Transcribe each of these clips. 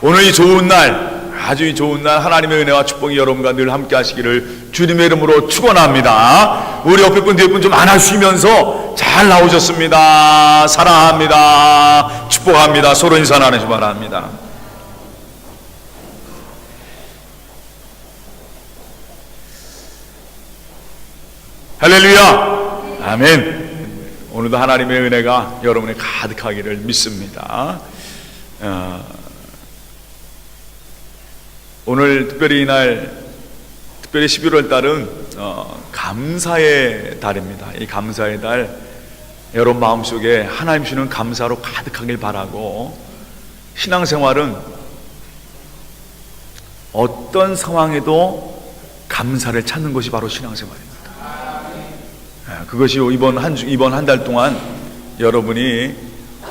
오늘 이 좋은 날, 아주 이 좋은 날 하나님의 은혜와 축복이 여러분과 늘 함께 하시기를 주님의 이름으로 축원합니다. 우리 옆에 분 뒤에 분 좀 안아주시면서 잘 나오셨습니다. 사랑합니다. 축복합니다. 서로 인사 나누시 바랍니다. 할렐루야. 아멘. 오늘도 하나님의 은혜가 여러분에 가득하기를 믿습니다. 오늘 특별히 이날, 특별히 11월 달은 감사의 달입니다. 이 감사의 달, 여러분 마음속에 하나님 주시는 감사로 가득하길 바라고, 신앙생활은 어떤 상황에도 감사를 찾는 것이 바로 신앙생활입니다. 그것이 이번 한 달 동안 여러분이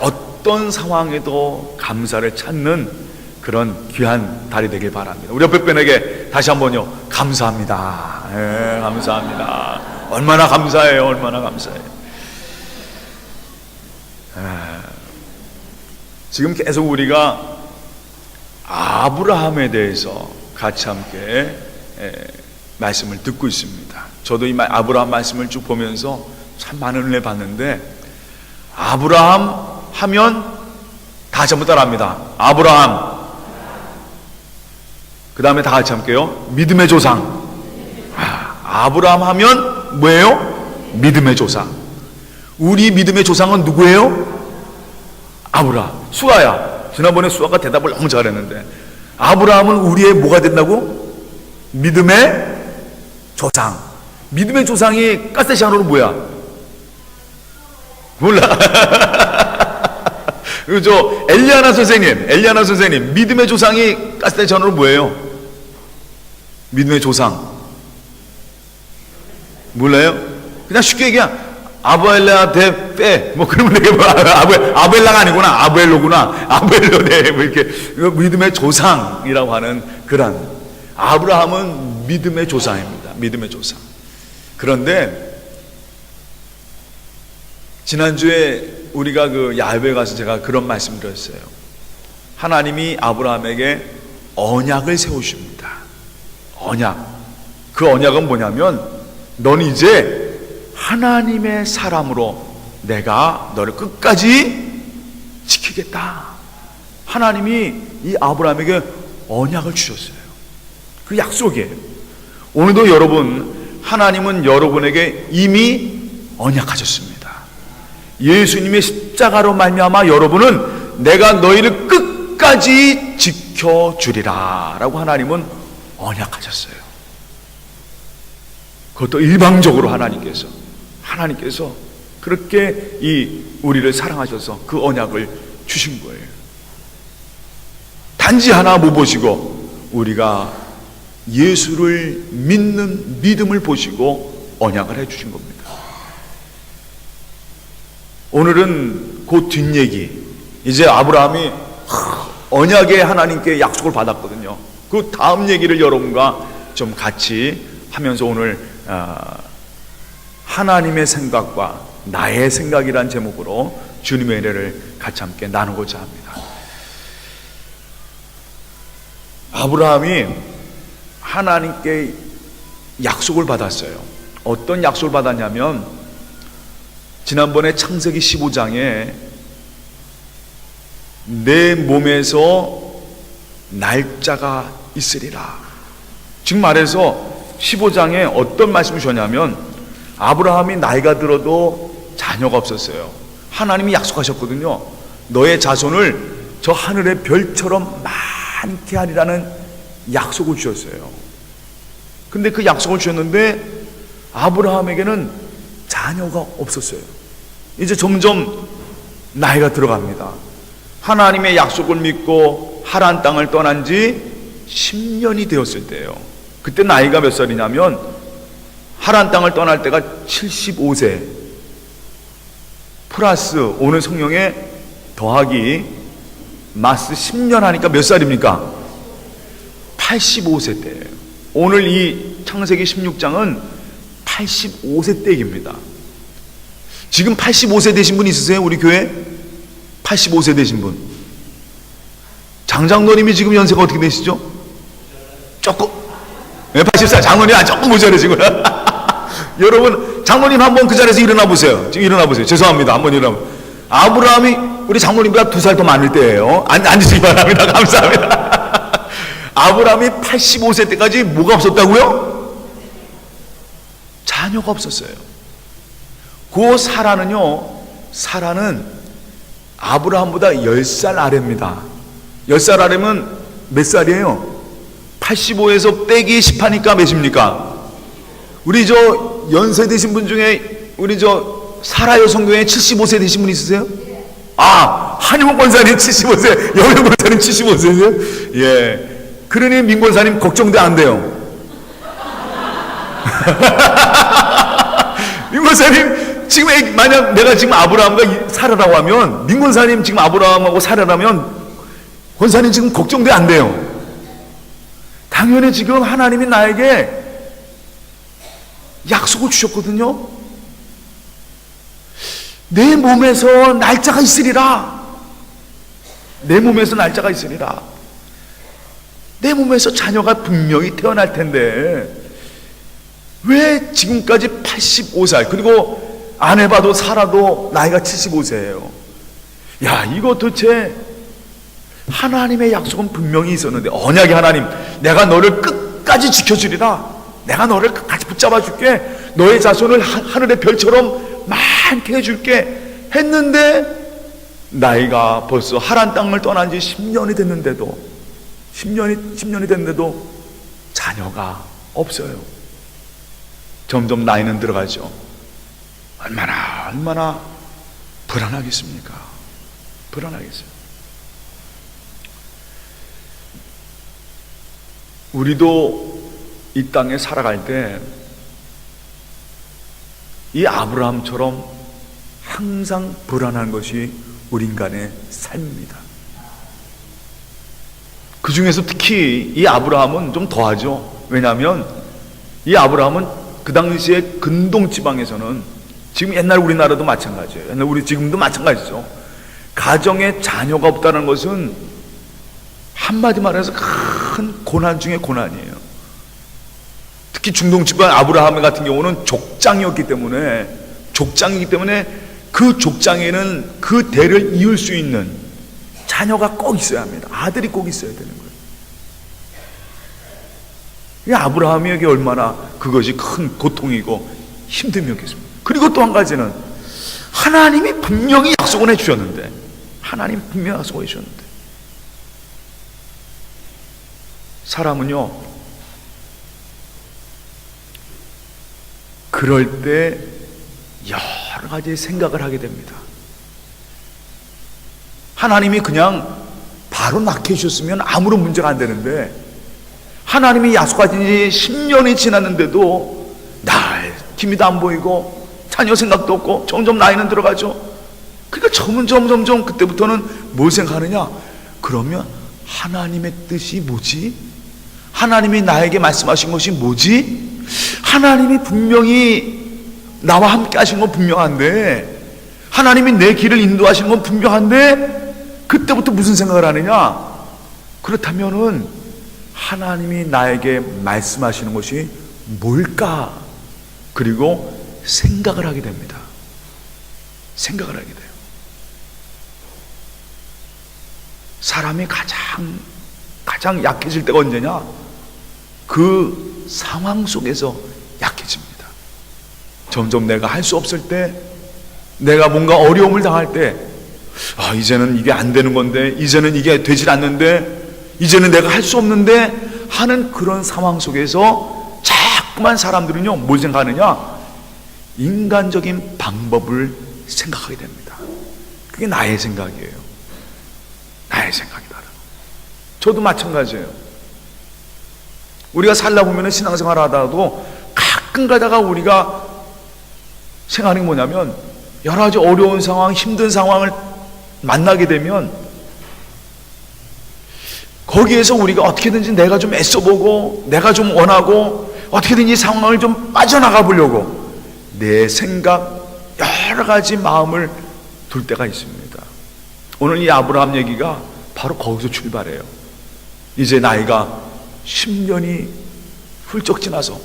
어떤 상황에도 감사를 찾는 그런 귀한 달이 되길 바랍니다. 우리 옆에 분에게 다시 한번요, 감사합니다. 예, 감사합니다. 얼마나 감사해요. 얼마나 감사해요. 지금 계속 우리가 아브라함에 대해서 같이 함께 말씀을 듣고 있습니다. 저도 이 아브라함 말씀을 쭉 보면서 참 많은 은혜 받는데, 아브라함 하면 다 전부 따라합니다. 아브라함. 그 다음에 다 같이 함께요. 믿음의 조상. 아브라함 하면 뭐예요? 믿음의 조상. 우리 믿음의 조상은 누구예요? 아브라함. 수아야. 지난번에 수아가 대답을 너무 잘했는데, 아브라함은 우리의 뭐가 된다고? 믿음의 조상. 믿음의 조상이 가스테시아노로 뭐야? 몰라. 저 엘리야나 선생님, 믿음의 조상이 가스테시아노로 뭐예요? 믿음의 조상 몰라요? 그냥 쉽게 얘기해. 아벨라 대 빼, 뭐 그러면 되게 뭐 아벨라가 아니구나, 아벨로 네, 뭐 이렇게 믿음의 조상이라고 하는 그런, 아브라함은 믿음의 조상입니다. 믿음의 조상. 그런데 지난주에 우리가 그 야외에 가서 제가 그런 말씀을 드렸어요. 하나님이 아브라함에게 언약을 세우십니다. 언약. 그 언약은 뭐냐면, 넌 이제 하나님의 사람으로 내가 너를 끝까지 지키겠다. 하나님이 이 아브라함에게 언약을 주셨어요. 그 약속이에요. 오늘도 여러분, 하나님은 여러분에게 이미 언약하셨습니다. 예수님의 십자가로 말미암아 여러분은 내가 너희를 끝까지 지켜주리라 라고 하나님은 언약하셨어요. 그것도 일방적으로 하나님께서 그렇게 우리를 사랑하셔서 그 언약을 주신 거예요. 단지 하나 못 보시고, 우리가 예수를 믿는 믿음을 보시고 언약을 해주신 겁니다. 오늘은 그 뒷얘기, 이제 아브라함이 언약의 하나님께 약속을 받았거든요. 그 다음 얘기를 여러분과 좀 같이 하면서 오늘 하나님의 생각과 나의 생각이란 제목으로 주님의 은혜를 같이 함께 나누고자 합니다. 아브라함이 하나님께 약속을 받았어요. 어떤 약속을 받았냐면, 지난번에 창세기 15장에 내 몸에서 날짜가 있으리라. 지금 말해서 15장에 어떤 말씀을 주셨냐면, 아브라함이 나이가 들어도 자녀가 없었어요. 하나님이 약속하셨거든요. 너의 자손을 저 하늘의 별처럼 많게 하리라는 약속을 주셨어요. 근데 그 약속을 주셨는데 아브라함에게는 자녀가 없었어요. 이제 점점 나이가 들어갑니다. 하나님의 약속을 믿고 하란 땅을 떠난 지 10년이 되었을 때예요. 그때 나이가 몇 살이냐면, 하란 땅을 떠날 때가 75세 플러스 오늘 성령에 더하기 마스 10년 하니까 몇 살입니까? 85세 때예요. 오늘 이 창세기 16장은 85세 때 얘기입니다. 지금 85세 되신 분 있으세요? 우리 교회? 85세 되신 분? 장장로님이 지금 연세가 어떻게 되시죠? 조금, 80살. 장로님 조금 모자라시구나. 여러분, 장로님 한번 그 자리에서 일어나 보세요. 지금 일어나 보세요. 죄송합니다. 한번 일어나 보세요. 아브라함이 우리 장로님보다 2살 더 많을 때예요. 앉으시기 바랍니다. 감사합니다. 아브라함이 85세 때까지 뭐가 없었다고요? 자녀가 없었어요. 그 사라는 아브라함보다 10살 아래입니다. 10살 아래면 몇 살이에요? 85에서 빼기 10 하니까 몇입니까? 우리 연세 되신 분 중에 우리 사라 여성교회 75세 되신 분 있으세요? 한용 권사님 75세, 영영 권사님 75세세요? 예. 그러니 민 권사님 걱정도 안 돼요. 민 권사님, 지금 만약 내가 지금 아브라함과 사라라고 하면, 민 권사님 지금 아브라함하고 사라라면, 권사님 지금 걱정도 안 돼요. 당연히 지금 하나님이 나에게 약속을 주셨거든요. 내 몸에서 날짜가 있으리라. 내 몸에서 날짜가 있으리라. 내 몸에서 자녀가 분명히 태어날 텐데 왜 지금까지 85살, 그리고 안 해봐도 살아도 나이가 75세예요. 야, 이거 도대체 하나님의 약속은 분명히 있었는데, 언약의 하나님, 내가 너를 끝까지 지켜주리라. 내가 너를 끝까지 붙잡아 줄게. 너의 자손을 하늘의 별처럼 많게 해줄게 했는데, 나이가 벌써 하란 땅을 떠난 지 10년이 됐는데도 10년이 됐는데도 자녀가 없어요. 점점 나이는 들어가죠. 얼마나 불안하겠습니까? 불안하겠어요. 우리도 이 땅에 살아갈 때 이 아브라함처럼 항상 불안한 것이 우리 인간의 삶입니다. 그 중에서 특히 이 아브라함은 좀 더하죠. 왜냐하면 이 아브라함은 그 당시에 근동 지방에서는, 지금 옛날 우리나라도 마찬가지예요. 옛날 우리 지금도 마찬가지죠. 가정에 자녀가 없다는 것은 한마디 말해서 큰 고난 중에 고난이에요. 특히 중동 지방 아브라함 같은 경우는 족장이기 때문에 그 족장에는 그 대를 이을 수 있는 자녀가 꼭 있어야 합니다. 아들이 꼭 있어야 되는 거예요. 이 아브라함에게 얼마나 그것이 큰 고통이고 힘듦이었겠습니까? 그리고 또 한 가지는 하나님이 분명히 약속을 해주셨는데, 사람은요, 그럴 때 여러 가지 생각을 하게 됩니다. 하나님이 그냥 바로 낳게 해주셨으면 아무런 문제가 안 되는데, 하나님이 약속하신 지 10년이 지났는데도 날 기미도 안 보이고 자녀 생각도 없고 점점 나이는 들어가죠. 그러니까 점점 그때부터는 뭘 생각하느냐? 그러면 하나님의 뜻이 뭐지? 하나님이 나에게 말씀하신 것이 뭐지? 하나님이 분명히 나와 함께 하신 건 분명한데, 하나님이 내 길을 인도하시는 건 분명한데, 그때부터 무슨 생각을 하느냐? 그렇다면은 하나님이 나에게 말씀하시는 것이 뭘까? 그리고 생각을 하게 됩니다. 생각을 하게 돼요. 사람이 가장 약해질 때가 언제냐? 그 상황 속에서 약해집니다. 점점 내가 할 수 없을 때, 내가 뭔가 어려움을 당할 때, 이제는 이게 안 되는 건데, 이제는 이게 되질 않는데, 이제는 내가 할 수 없는데 하는 그런 상황 속에서 자꾸만 사람들은요, 뭘 생각하느냐? 인간적인 방법을 생각하게 됩니다. 그게 나의 생각이에요. 나의 생각이다. 저도 마찬가지예요. 우리가 살다 보면 신앙생활 하다가도 가끔 가다가 우리가 생각하는 게 뭐냐면, 여러 가지 어려운 상황, 힘든 상황을 만나게 되면 거기에서 우리가 어떻게든지 내가 좀 애써보고, 내가 좀 원하고, 어떻게든지 이 상황을 좀 빠져나가 보려고 내 생각, 여러 가지 마음을 둘 때가 있습니다. 오늘 이 아브라함 얘기가 바로 거기서 출발해요. 이제 나이가 10년이 훌쩍 지나서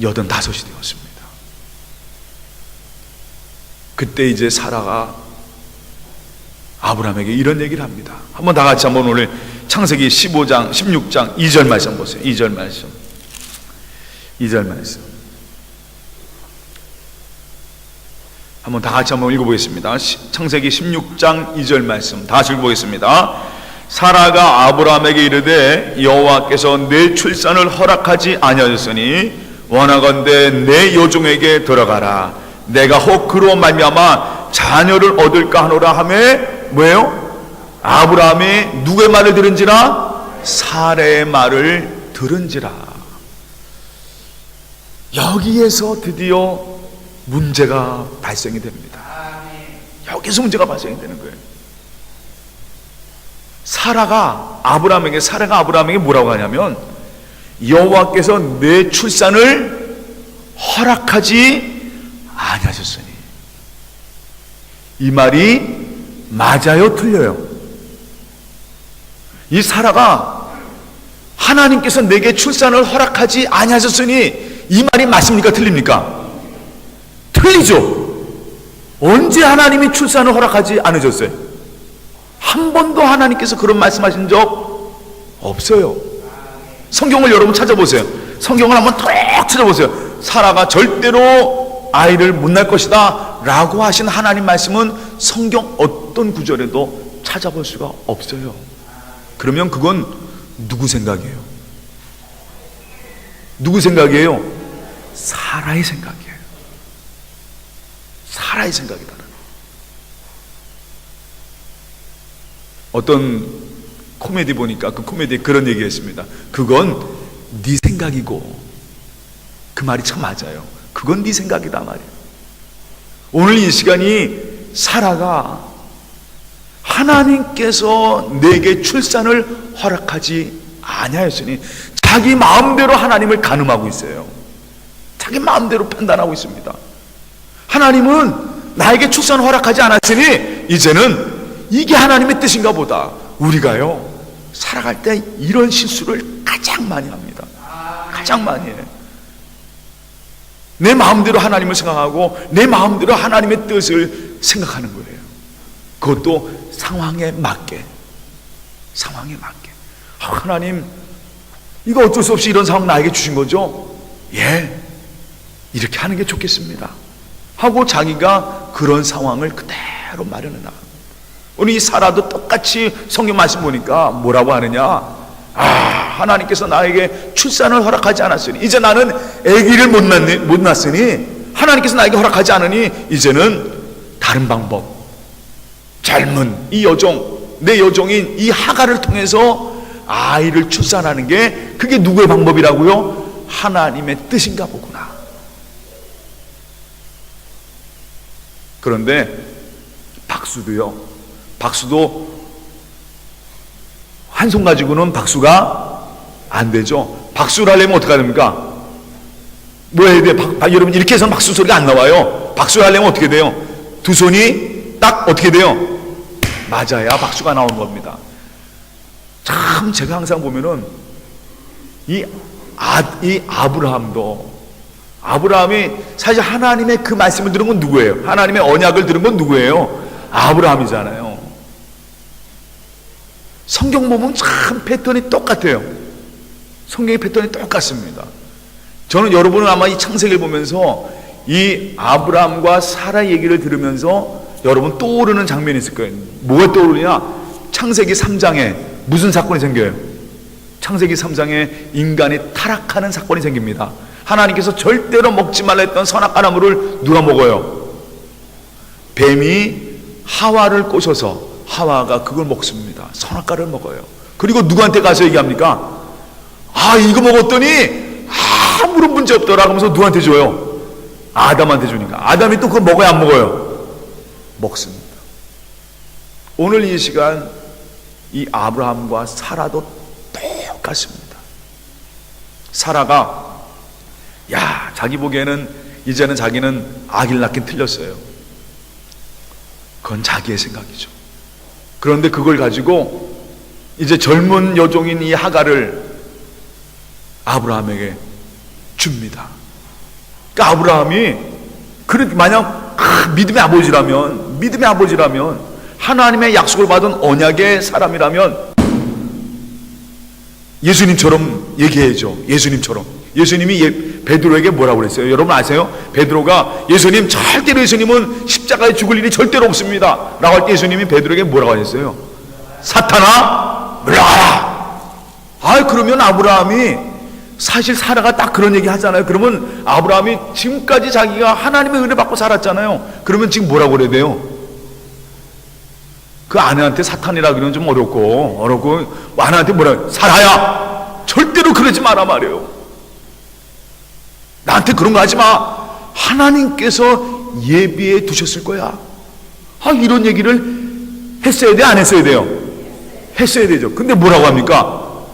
85이 되었습니다. 그때 이제 사라가 아브라함에게 이런 얘기를 합니다. 한번 다 같이 한번 오늘 창세기 15장 16장 2절 말씀 보세요. 2절 말씀. 한번 다 같이 한번 읽어보겠습니다. 창세기 16장 2절 말씀 다 같이 읽어보겠습니다. 사라가 아브라함에게 이르되 여호와께서 내 출산을 허락하지 아니하셨으니 원하건대 내 여종에게 들어가라. 내가 혹 그로 말미암아 자녀를 얻을까 하노라 하매 뭐예요? 아브라함이 누구의 말을 들은지라? 사라의 말을 들은지라. 여기에서 드디어 문제가 발생이 됩니다. 여기서 문제가 발생이 되는 거예요. 사라가 아브라함에게 뭐라고 하냐면 여호와께서 내 출산을 허락하지 아니하셨으니. 이 말이 맞아요, 틀려요? 이 사라가 하나님께서 내게 출산을 허락하지 아니하셨으니 이 말이 맞습니까, 틀립니까? 틀리죠. 언제 하나님이 출산을 허락하지 않으셨어요? 한 번도 하나님께서 그런 말씀하신 적 없어요. 성경을 여러분 찾아보세요. 성경을 한번 쭉 찾아보세요. 사라가 절대로 아이를 못 낳을 것이다 라고 하신 하나님 말씀은 성경 어떤 구절에도 찾아볼 수가 없어요. 그러면 그건 누구 생각이에요? 누구 생각이에요? 사라의 생각이에요. 사라의 생각이다. 어떤 코미디 보니까 그 코미디에 그런 얘기 했습니다. 그건 네 생각이고. 그 말이 참 맞아요. 그건 네 생각이다 말이에요. 오늘 이 시간이 사라가 하나님께서 내게 출산을 허락하지 아니하였으니 자기 마음대로 하나님을 간음하고 있어요. 자기 마음대로 판단하고 있습니다. 하나님은 나에게 출산을 허락하지 않았으니 이제는 이게 하나님의 뜻인가 보다. 우리가요 살아갈 때 이런 실수를 가장 많이 합니다. 가장 많이 해요. 내 마음대로 하나님을 생각하고 내 마음대로 하나님의 뜻을 생각하는 거예요. 그것도 상황에 맞게. 하나님, 이거 어쩔 수 없이 이런 상황 나에게 주신 거죠? 예, 이렇게 하는 게 좋겠습니다 하고 자기가 그런 상황을 그대로 마련해 나갑니다. 오늘 이 사라도 똑같이 성경 말씀 보니까 뭐라고 하느냐? 하나님께서 나에게 출산을 허락하지 않았으니 이제 나는 아기를 못 낳았으니 하나님께서 나에게 허락하지 않으니 이제는 다른 방법, 젊은 이 여종, 내 여종인 이 하가를 통해서 아이를 출산하는 게 그게 누구의 방법이라고요? 하나님의 뜻인가 보구나. 그런데 박수도 한 손 가지고는 박수가 안 되죠. 박수를 하려면 어떻게 해야 됩니까? 뭐 해야 돼요? 여러분 이렇게 해서는 박수 소리가 안 나와요. 박수를 하려면 어떻게 돼요? 두 손이 딱 어떻게 돼요? 맞아야 박수가 나오는 겁니다. 참 제가 항상 보면은 이 아브라함이 사실 하나님의 그 말씀을 들은 건 누구예요? 하나님의 언약을 들은 건 누구예요? 아브라함이잖아요. 성경 보면 참 패턴이 똑같아요. 성경의 패턴이 똑같습니다. 저는 여러분은 아마 이 창세기를 보면서 이 아브라함과 사라 얘기를 들으면서 여러분 떠오르는 장면이 있을 거예요. 뭐가 떠오르냐? 창세기 3장에 무슨 사건이 생겨요? 창세기 3장에 인간이 타락하는 사건이 생깁니다. 하나님께서 절대로 먹지 말라 했던 선악과 나무를 누가 먹어요? 뱀이 하와를 꼬셔서 하와가 그걸 먹습니다. 선악과를 먹어요. 그리고 누구한테 가서 얘기합니까? 이거 먹었더니 아무런 문제 없더라 하면서 누구한테 줘요? 아담한테 주니까. 아담이 또 그걸 먹어요, 안 먹어요? 먹습니다. 오늘 이 시간 이 아브라함과 사라도 똑같습니다. 사라가 자기 보기에는 이제는 자기는 아기를 낳긴 틀렸어요. 그건 자기의 생각이죠. 그런데 그걸 가지고 이제 젊은 여종인 이 하갈을 아브라함에게 줍니다. 그러니까 아브라함이 만약 믿음의 아버지라면 하나님의 약속을 받은 언약의 사람이라면 예수님처럼 얘기해야죠. 예수님이 베드로에게 뭐라고 그랬어요? 여러분 아세요? 베드로가 절대로 예수님은 십자가에 죽을 일이 절대로 없습니다 라고 할 때 예수님이 베드로에게 뭐라고 하셨어요? 사탄아 물러가라. 그러면 아브라함이, 사실 사라가 딱 그런 얘기 하잖아요. 그러면 아브라함이 지금까지 자기가 하나님의 은혜 받고 살았잖아요. 그러면 지금 뭐라고 그래야 돼요? 그 아내한테 사탄이라 그러면 좀 어렵고 아내한테 뭐라, 사라야 절대로 그러지 마라 말이에요. 나한테 그런 거 하지 마. 하나님께서 예비해 두셨을 거야. 이런 얘기를 했어야 돼, 안 했어야 돼요? 했어야 되죠. 근데 뭐라고 합니까?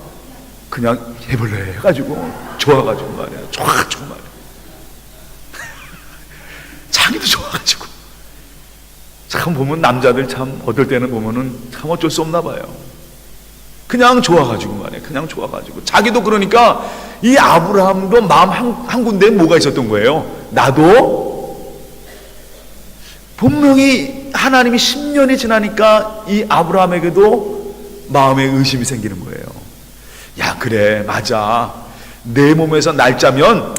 그냥 해볼래 해가지고 좋아가지고 말이야. 좋아가지고 말이야. 자기도 좋아가지고. 참 보면 남자들 참 어떨 때는 보면은 참 어쩔 수 없나 봐요. 그냥 좋아가지고 말이야. 그냥 좋아가지고. 자기도 그러니까 이 아브라함도 마음 한 군데에 뭐가 있었던 거예요? 나도 분명히 하나님이 10년이 지나니까 이 아브라함에게도 마음에 의심이 생기는 거예요. 야, 그래, 맞아. 내 몸에서 날 짜면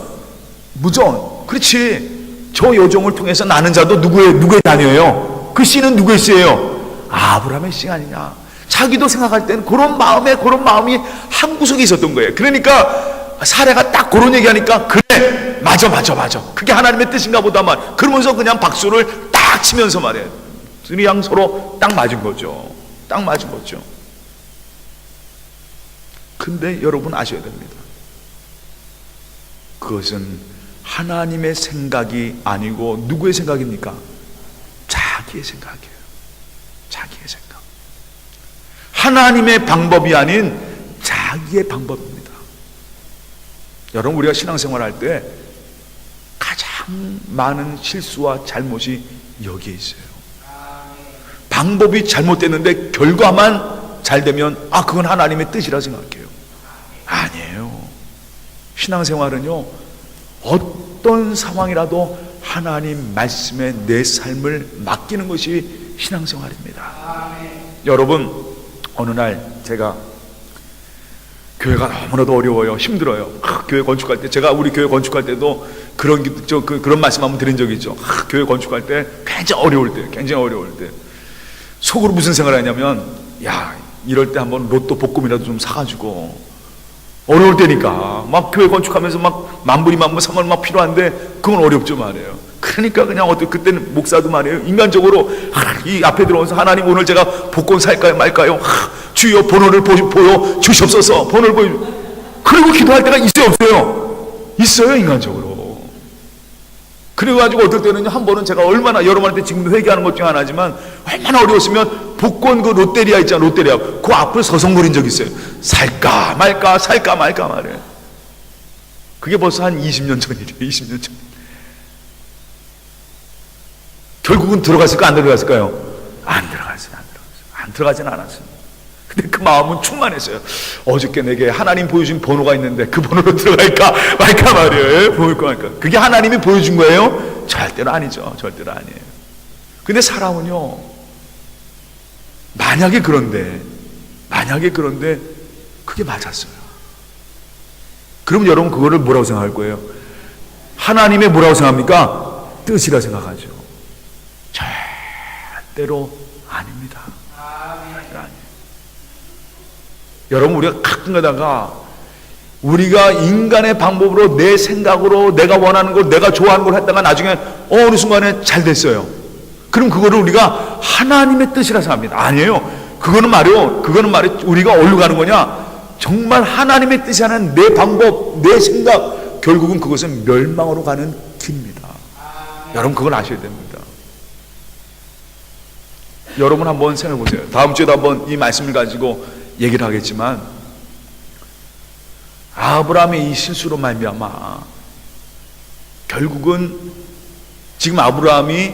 무전. 그렇지. 저 여종을 통해서 나는 자도 누구의 자녀예요? 그 씨는 누구의 씨예요? 아브라함의 씨 아니냐. 자기도 생각할 때는 그런 마음이 한 구석에 있었던 거예요. 그러니까 사례가 딱 그런 얘기하니까 그래, 맞아. 그게 하나님의 뜻인가 보다 말. 그러면서 그냥 박수를 딱 치면서 말이에요. 그냥 서로 딱 맞은 거죠. 근데 여러분 아셔야 됩니다. 그것은 하나님의 생각이 아니고 누구의 생각입니까? 자기의 생각이에요. 자기의 생각. 하나님의 방법이 아닌 자기의 방법입니다. 여러분, 우리가 신앙생활 할 때 가장 많은 실수와 잘못이 여기에 있어요. 방법이 잘못됐는데 결과만 잘 되면 그건 하나님의 뜻이라 생각해요. 아니에요. 신앙생활은요, 어떤 상황이라도 하나님 말씀에 내 삶을 맡기는 것이 신앙생활입니다. 여러분, 어느 날 제가 교회가 너무나도 어려워요. 힘들어요. 교회 건축할 때, 제가 우리 교회 건축할 때도 그런 말씀 한번 드린 적이 있죠. 교회 건축할 때 굉장히 어려울 때 속으로 무슨 생각을 하냐면, 야, 이럴 때 한번 로또 복금이라도 좀 사가지고, 어려울 때니까 막 교회 건축하면서 막 만불 3만 막 필요한데 그건 어렵죠 말이에요. 그러니까 그냥 그때는 목사도 말이에요, 인간적으로 이 앞에 들어와서 하나님, 오늘 제가 복권 살까요 말까요? 주여 번호를 보여 주시옵소서. 번호를 보여. 그리고 기도할 때가 있어요 없어요? 있어요, 인간적으로. 그래가지고 어떨 때는 한 번은 제가 얼마나, 여러분한테 지금도 회개하는 것 중 하나지만, 얼마나 어려웠으면 복권 그 롯데리아 있잖아, 롯데리아. 그 앞을 서성거린 적이 있어요. 살까 말까 말이에요. 그게 벌써 한 20년 전이래요. 20년 전. 결국은 들어갔을까 안 들어갔을까요? 안 들어가진 않았어요. 근데 그 마음은 충만했어요. 어저께 내게 하나님 보여준 번호가 있는데 그 번호로 들어갈까 말까 말이에요. 보일까 말까. 그게 하나님이 보여준 거예요? 절대로 아니죠. 절대로 아니에요. 근데 사람은요, 만약에 그런데 그게 맞았어요. 그럼 여러분 그거를 뭐라고 생각할 거예요? 하나님의 뭐라고 생각합니까? 뜻이라 생각하죠. 절대로 아닙니다. 여러분, 우리가 가끔 가다가 우리가 인간의 방법으로, 내 생각으로, 내가 원하는 걸, 내가 좋아하는 걸 했다가 나중에 어느 순간에 잘 됐어요. 그럼 그거를 우리가 하나님의 뜻이라 생각합니다. 아니에요. 그거는 말이요, 우리가 어디로 가는 거냐? 정말 하나님의 뜻이 아닌 내 방법, 내 생각, 결국은 그것은 멸망으로 가는 길입니다. 여러분, 그걸 아셔야 됩니다. 여러분 한번 생각해 보세요. 다음 주에도 한번 이 말씀을 가지고 얘기를 하겠지만, 아브라함의 이 실수로 말미암아 결국은 지금 아브라함이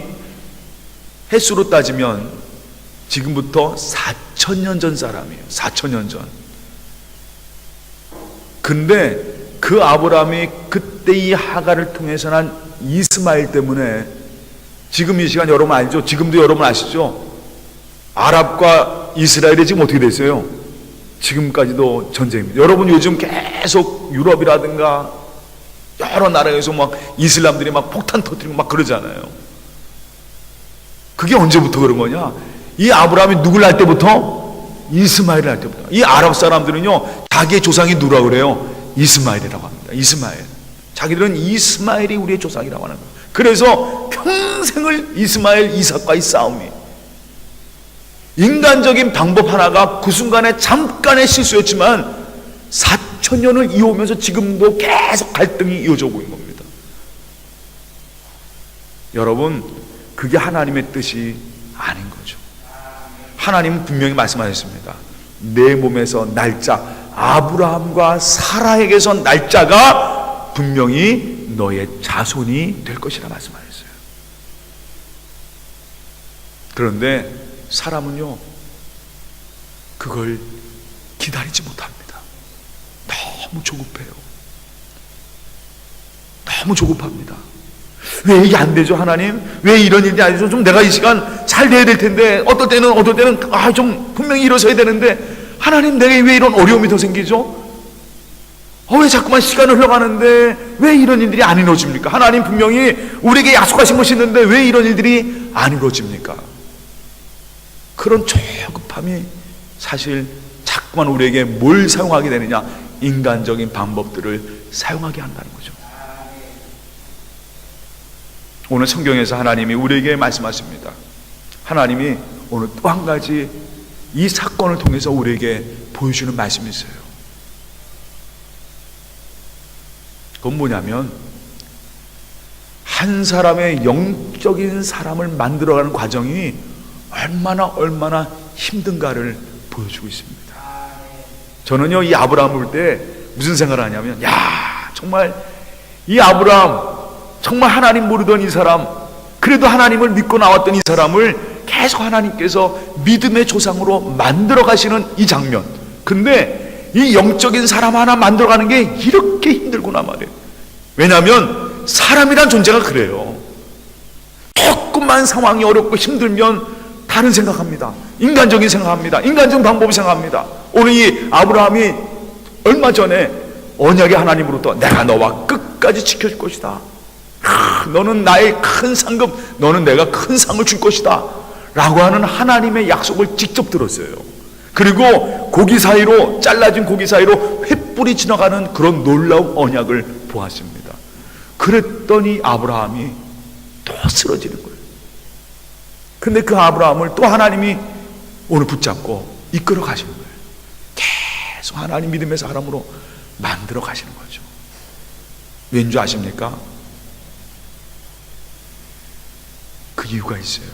횟수로 따지면 지금부터 4,000년 전 사람이에요. 4,000년 전. 근데 그 아브라함이 그때 이 하갈을 통해서 난 이스마엘 때문에 지금 이 시간 여러분 알죠? 지금도 여러분 아시죠? 아랍과 이스라엘이 지금 어떻게 됐어요? 지금까지도 전쟁입니다. 여러분 요즘 계속 유럽이라든가 여러 나라에서 막 이슬람들이 막 폭탄 터뜨리고 막 그러잖아요. 그게 언제부터 그런 거냐? 이 아브라함이 누굴 날 때부터? 이스마엘을 날 때부터. 이 아랍 사람들은요, 자기의 조상이 누구라고 그래요? 이스마엘이라고 합니다. 이스마엘. 자기들은 이스마엘이 우리의 조상이라고 하는 거예요. 그래서 평생을 이스마엘, 이삭과의 싸움이, 인간적인 방법 하나가 그 순간에 잠깐의 실수였지만 4,000년을 이어오면서 지금도 계속 갈등이 이어져 오고 있는 겁니다. 여러분, 그게 하나님의 뜻이 아닌 거죠. 하나님은 분명히 말씀하셨습니다. 내 몸에서 날짜, 아브라함과 사라에게서 날짜가 분명히 너의 자손이 될 것이라 말씀하셨어요. 그런데 사람은요, 그걸 기다리지 못합니다. 너무 조급해요. 너무 조급합니다. 왜 이게 안 되죠, 하나님? 왜 이런 일이 아니죠? 좀 내가 이 시간 잘 돼야 될 텐데, 어떨 때는, 좀 분명히 일어서야 되는데, 하나님, 내게 왜 이런 어려움이 더 생기죠? 왜 자꾸만 시간을 흘러가는데, 왜 이런 일들이 안 이루어집니까? 하나님 분명히 우리에게 약속하신 것이 있는데, 왜 이런 일들이 안 이루어집니까? 그런 조급함이 사실 자꾸만 우리에게 뭘 사용하게 되느냐? 인간적인 방법들을 사용하게 한다는 거죠. 오늘 성경에서 하나님이 우리에게 말씀하십니다. 하나님이 오늘 또 한 가지 이 사건을 통해서 우리에게 보여주는 말씀이 있어요. 그건 뭐냐면, 한 사람의 영적인 사람을 만들어가는 과정이 얼마나 힘든가를 보여주고 있습니다. 저는요, 이 아브라함을 볼 때 무슨 생각을 하냐면, 야, 정말 이 아브라함, 정말 하나님 모르던 이 사람, 그래도 하나님을 믿고 나왔던 이 사람을 계속 하나님께서 믿음의 조상으로 만들어 가시는 이 장면. 근데 이 영적인 사람 하나 만들어가는 게 이렇게 힘들구나 말이에요. 왜냐하면 사람이란 존재가 그래요. 조금만 상황이 어렵고 힘들면 다른 생각합니다. 인간적인 생각합니다. 인간적인 방법을 생각합니다. 오늘 이 아브라함이 얼마 전에 언약의 하나님으로부터 내가 너와 끝까지 지켜줄 것이다. 너는 나의 큰 상급, 너는 내가 큰 상을 줄 것이다 라고 하는 하나님의 약속을 직접 들었어요. 그리고 고기 사이로, 잘라진 고기 사이로 횃불이 지나가는 그런 놀라운 언약을 보았습니다. 그랬더니 아브라함이 또 쓰러지는 거예요. 근데 그 아브라함을 또 하나님이 오늘 붙잡고 이끌어 가시는 거예요. 계속 하나님 믿음의 사람으로 만들어 가시는 거죠. 왠지 아십니까? 그 이유가 있어요.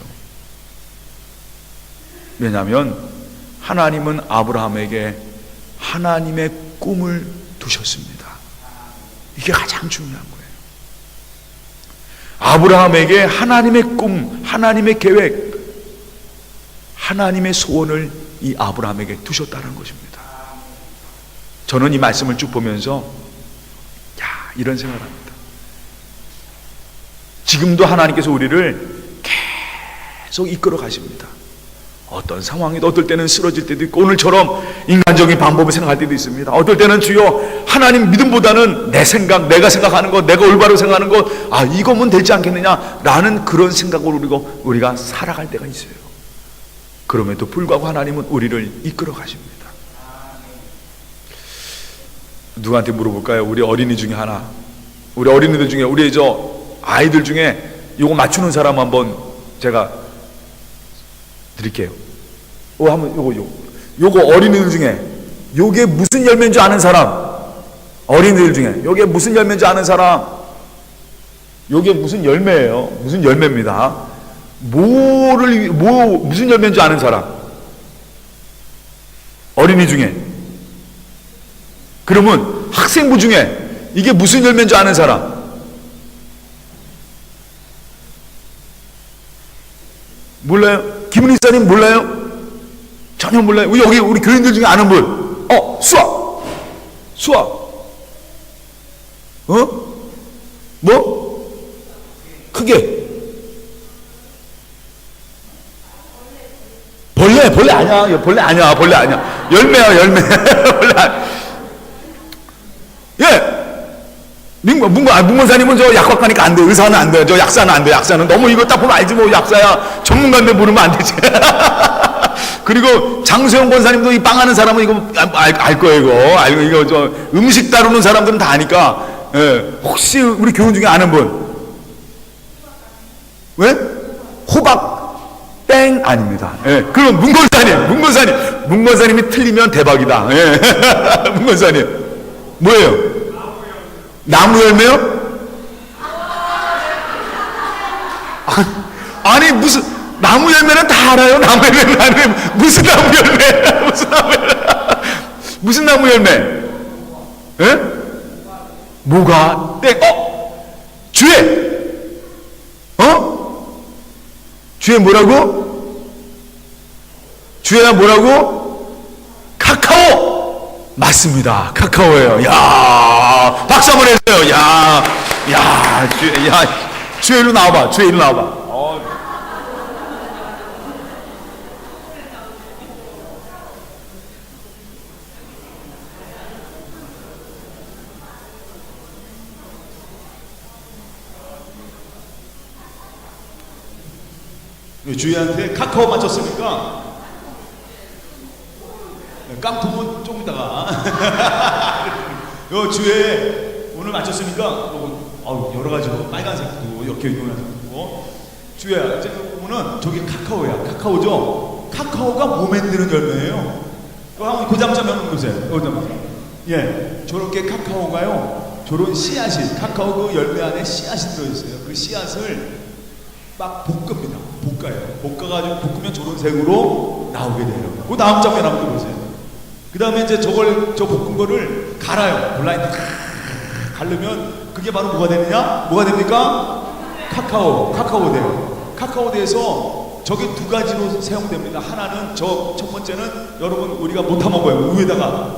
왜냐하면 하나님은 아브라함에게 하나님의 꿈을 두셨습니다. 이게 가장 중요한 거예요. 아브라함에게 하나님의 꿈, 하나님의 계획, 하나님의 소원을 이 아브라함에게 두셨다는 것입니다. 저는 이 말씀을 쭉 보면서 이런 생각을 합니다. 지금도 하나님께서 우리를 계속 이끌어 가십니다. 어떤 상황에도 어떨 때는 쓰러질 때도 있고, 오늘처럼 인간적인 방법을 생각할 때도 있습니다. 어떨 때는 주여 하나님 믿음보다는 내 생각, 내가 생각하는 것, 내가 올바로 생각하는 것, 이거면 되지 않겠느냐라는 그런 생각으로 우리가 살아갈 때가 있어요. 그럼에도 불구하고 하나님은 우리를 이끌어 가십니다. 누구한테 물어볼까요? 우리 어린이 중에 하나, 우리 어린이들 중에, 우리 아이들 중에 이거 맞추는 사람 한번 제가 드릴게요. 한번 요거 어린이들 중에 요게 무슨 열매인 줄 아는 사람? 어린이들 중에 요게 무슨 열매인 줄 아는 사람? 요게 무슨 열매예요? 무슨 열매입니다. 무슨 열매인 줄 아는 사람? 어린이 중에. 그러면 학생부 중에 이게 무슨 열매인 줄 아는 사람? 몰라요? 김은희사님 몰라요? 전혀 몰라요. 여기 우리 교인들 중에 아는 분. 수아. 뭐? 크게. 벌레 아니야. 벌레 아니야. 열매야, 열매. 벌레 아니야. 예. 문건사님은 저 약학 가니까 안 돼. 의사는 안 돼. 저 약사는 안 돼. 약사는 너무 이거 딱 보면 알지 뭐. 약사야. 전문가인데 모르면 안 되지. 그리고 장소영 권사님도 이 빵하는 사람은 이거 알 거예요. 이거 저 음식 다루는 사람들은 다 아니까. 예. 혹시 우리 교인 중에 아는 분? 왜? 호박 땡 아닙니다. 예. 그럼 문건사님이 틀리면 대박이다. 예. 문건사님 뭐예요? 나무 열매요? 아니 무슨 나무 열매는 다 알아요. 나무 열매는 아니에요. 무슨 나무 열매? 무슨 나무 열매? 예? 뭐가 땡? 주에 주에 뭐라고? 주에야 뭐라고? 카카오. 맞습니다. 카카오예요. 야, 박수 한번 해주세요. 주에 일로 나와봐. 주에 일로 나와봐. 주희한테 카카오 맞췄으니까 깡통은 조금 있다가 요 주에 오늘 맞췄으니까 여러 가지로 빨간색도 이렇게 있고 주희야 이제 보면은 저기 카카오야. 카카오죠. 카카오가 몸에 드는 열매예요. 한번 고장점 한번 보세요. 예, 저렇게 카카오가요. 저런 씨앗이 카카오 그 열매 안에 씨앗이 들어있어요. 그 씨앗을 막 볶습니다. 볶아가지고 볶으면 저런 색으로 나오게 돼요. 그 다음 장면 한번 보세요. 그 다음에 이제 저 볶은 거를 갈아요. 블라인드 갈르면 그게 바로 뭐가 되느냐? 뭐가 됩니까? 카카오 돼요. 카카오 돼서 저게 두 가지로 사용됩니다. 하나는 첫 번째는 여러분 우리가 못 타먹어요. 위에다가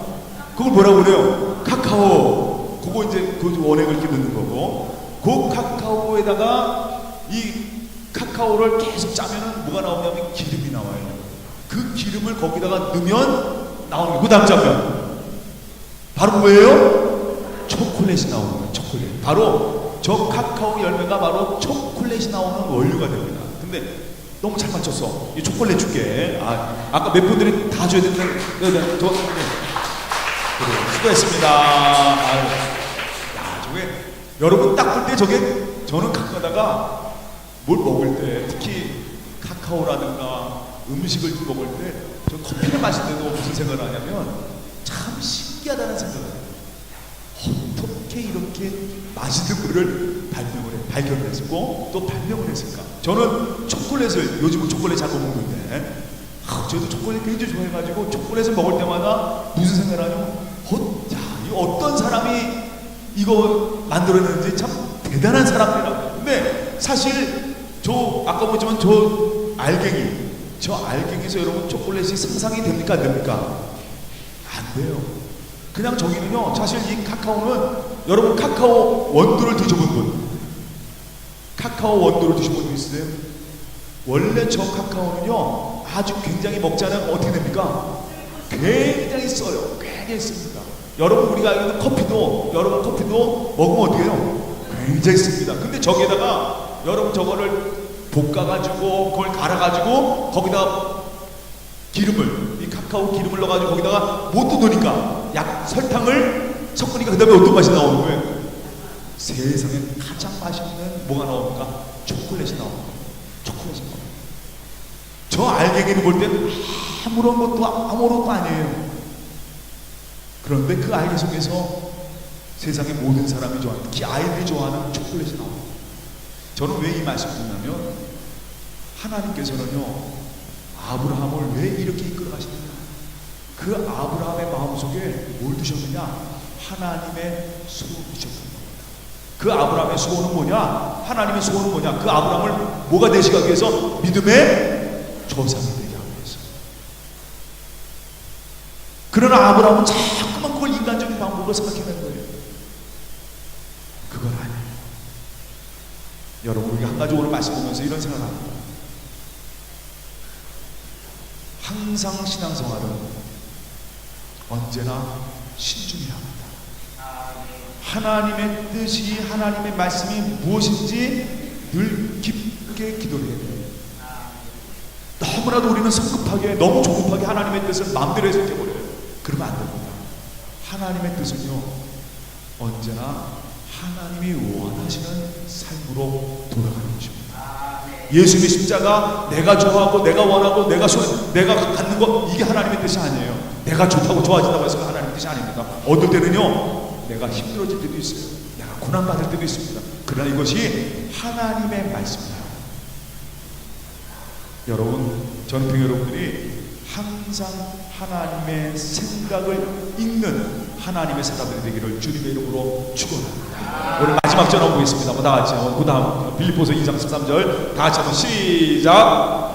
그걸 뭐라고 그래요? 카카오. 그거 이제 그 원액을 이렇게 넣는 거고 그 카카오에다가 이 카카오를 계속 짜면은 뭐가 나오냐면 기름이 나와요. 그 기름을 거기다가 넣으면 나오는 거예요. 그 다음 장면 바로 뭐예요? 초콜릿이 나오는 거예요. 초콜릿. 바로 저 카카오 열매가 바로 초콜릿이 나오는 원료가 됩니다. 근데 너무 잘 맞췄어. 이 초콜릿 줄게. 아까 몇 분들이 다 줘야 되는데 더 수고했습니다. 저게 여러분 딱 볼 때 저게 저는 가끔가다가 뭘 먹을 때 특히 카카오라든가 음식을 먹을 때 저 커피를 마실 때도 무슨 생각을 하냐면 참 신기하다는 생각을 해요. 어떻게 이렇게 맛있는 거를 발견을 했고 또 발명을 했을까? 저는 초콜릿을 요즘은 초콜릿 잘 못 먹는데 저도 초콜릿 굉장히 좋아해가지고 초콜릿을 먹을 때마다 무슨 생각을 하냐면 이거 어떤 사람이 이거 만들어냈는지 참 대단한 사람이라고. 근데 사실 아까 보지만 저 알갱이에서 여러분 초콜릿이 상상이 됩니까? 안 됩니까? 안 돼요. 그냥 저기는요, 사실 이 카카오는 여러분 카카오 원두를 드셔본 분? 카카오 원두를 드셔본 분 있으세요? 원래 저 카카오는요, 아주 굉장히 먹지 않으면 어떻게 됩니까? 굉장히 써요. 굉장히 씁니다. 여러분 우리가 알고 있는 커피도 먹으면 어떻게 해요? 굉장히 씁니다. 근데 저기에다가 여러분 저거를 볶아가지고 그걸 갈아가지고 거기다가 이 카카오 기름을 넣어가지고 거기다가 못 넣으니까 설탕을 섞으니까 그 다음에 어떤 맛이 나오는 거예요? 세상에 가장 맛있는 뭐가 나옵니까? 초콜릿이 나옵니다. 저 알갱이를 볼 때 아무것도 아니에요. 그런데 그 알갱이 속에서 세상의 모든 사람이 좋아하는, 특히 아이들이 좋아하는 초콜릿이 나옵니다. 저는 왜 이 말씀을 듣냐면 하나님께서는요 아브라함을 왜 이렇게 이끌어 가시느냐, 그 아브라함의 마음속에 뭘 두셨느냐, 하나님의 소원을 두셨습니다. 그 아브라함의 소원은 뭐냐, 하나님의 소원은 뭐냐, 그 아브라함을 뭐가 되시기 위해서? 믿음의 조상이 되게 하기 위해서. 그러나 아브라함은 자꾸만 그걸 인간적인 방법으로 생각해낸 거예요. 그건 아니에요. 여러분, 우리가 한 가지 오늘 말씀 보면서 이런 생각을 합니다. 항상 신앙생활은 언제나 신중해야 합니다. 하나님의 뜻이, 하나님의 말씀이 무엇인지 늘 깊게 기도를 해야 돼요. 너무나도 우리는 성급하게, 너무 조급하게 하나님의 뜻을 마음대로 해석해버려요. 그러면 안 됩니다. 하나님의 뜻은요, 언제나 하나님이 원하시는 삶으로 돌아가는 것입니다. 예수님의 십자가, 내가 좋아하고 내가 원하고 내가 갖는 것, 이게 하나님의 뜻이 아니에요. 내가 좋다고 좋아진다고 해서 하나님의 뜻이 아닙니다. 어떨 때는요, 내가 힘들어질 때도 있어요. 내가 고난받을 때도 있습니다. 그러나 이것이 하나님의 말씀이에요. 여러분, 전통 여러분들이 항상 하나님의 생각을 읽는 하나님의 사람들이 되기를 주님의 이름으로 축원합니다. 오늘 마지막 전화 보겠습니다. 다 같이 그 다음 빌립보서 2장 13절 다 같이 한번 시작.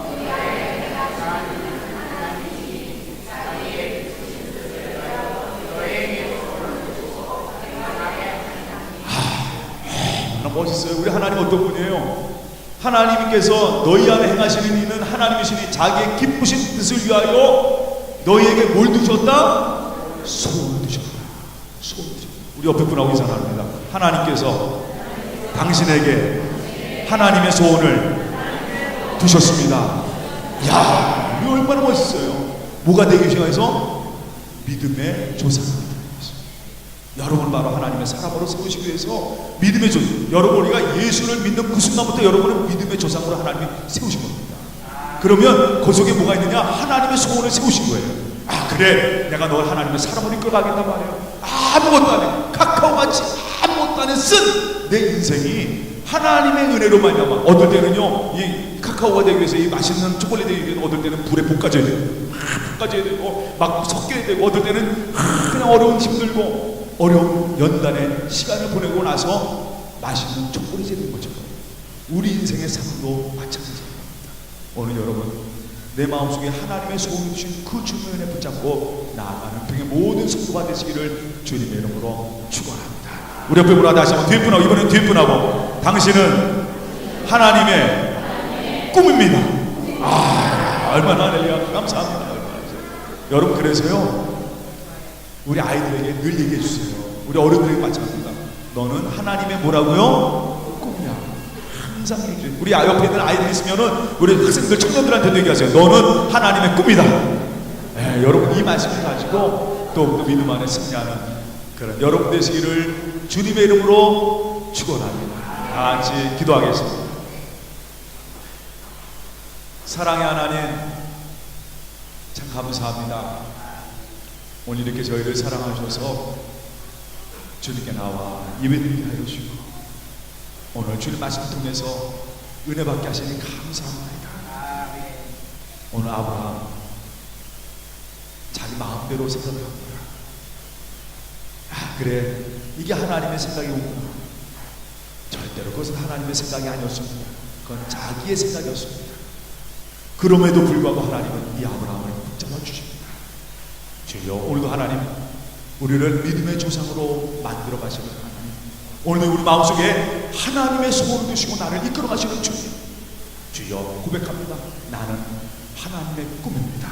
멋있어요. 우리 하나님 어떤 분이에요? 하나님께서 너희 안에 행하시는 이는 하나님이시니 자기의 기쁘신 뜻을 위하여 너희에게 뭘 두셨다? 소원을 두셨다. 소원을 두셨다. 우리 옆에 분하고 인사합니다. 하나님께서 당신에게 하나님의 소원을 두셨습니다. 이야, 우리 얼마나 멋있어요. 뭐가 되기 위해서? 믿음의 조상입니다. 여러분 바로 하나님의 사람으로 세우시기 위해서 믿음의 조상, 여러분 우리가 예수를 믿는 그 순간부터 여러분은 믿음의 조상으로 하나님이 세우신 겁니다. 그러면 그 속에 뭐가 있느냐? 하나님의 소원을 세우신 거예요. 아, 그래, 내가 널 하나님의 사람으로 이끌어가겠단 말이에요. 아무것도 안 해, 카카오같이 아무것도 안 해 쓴 내 인생이 하나님의 은혜로 말미암아. 어떨 때는요, 이 카카오가 되기 위해서, 이 맛있는 초콜릿이 되기 위해서 어떨 때는 불에 볶아져야 돼요. 볶아져야 되고 막 섞여야 되고, 어떨 때는 그냥 어려운, 힘들고 어려운 연단의 시간을 보내고 나서 맛있는 초콜릿이 되는 것처럼 우리 인생의 삶도 마찬가지입니다. 오늘 여러분, 내 마음속에 하나님의 소원을 주신 그 주님의 은혜 붙잡고 나아가는 등의 모든 성도가 되시기를 주님의 이름으로 축원합니다. 우리 옆에 분하고 다시 한번 뒷분하고, 이번엔 뒷분하고, 당신은 하나님의 꿈입니다. 아, 얼마나 할렐루야, 감사합니다. 여러분, 그래서요, 우리 아이들에게 늘 얘기해 주세요. 우리 어른들에게 마찬가지입니다. 너는 하나님의 뭐라고요? 꿈이야. 항상 얘기해 주세요. 우리 옆에 있는 아이들 있으면은 우리 학생들, 청년들한테도 얘기하세요. 너는 하나님의 꿈이다. 네, 여러분 이 말씀을 가지고 또 믿음 안에 승리하는 그런 여러분 되시기를 주님의 이름으로 축원합니다. 다 같이 기도하겠습니다. 사랑의 하나님, 참 감사합니다. 오늘 이렇게 저희를 사랑하셔서 주님께 나와 예배드리게 하여 주시고 오늘 주님 말씀 통해서 은혜 받게 하시니 감사합니다. 오늘 아브라함 자기 마음대로 생각을 한 거야. 아, 그래, 이게 하나님의 생각이었구나. 절대로 그것은 하나님의 생각이 아니었습니다. 그건 자기의 생각이었습니다. 그럼에도 불구하고 하나님은 이 아브라함을 붙잡아 주십니다. 주여, 오늘도 하나님 우리를 믿음의 조상으로 만들어 가시는 하나님, 오늘도 우리 마음속에 하나님의 소원을 두시고 나를 이끌어 가시는 주님, 주여 고백합니다. 나는 하나님의 꿈입니다.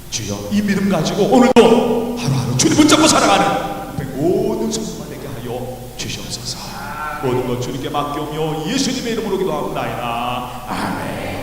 주여, 이 믿음 가지고 오늘도 하루하루 주님 붙잡고 살아가는 모든 성도가 되게 하여 주시옵소서. 모든 것 주님께 맡겨오며 예수님의 이름으로 기도하옵나이다. 아멘.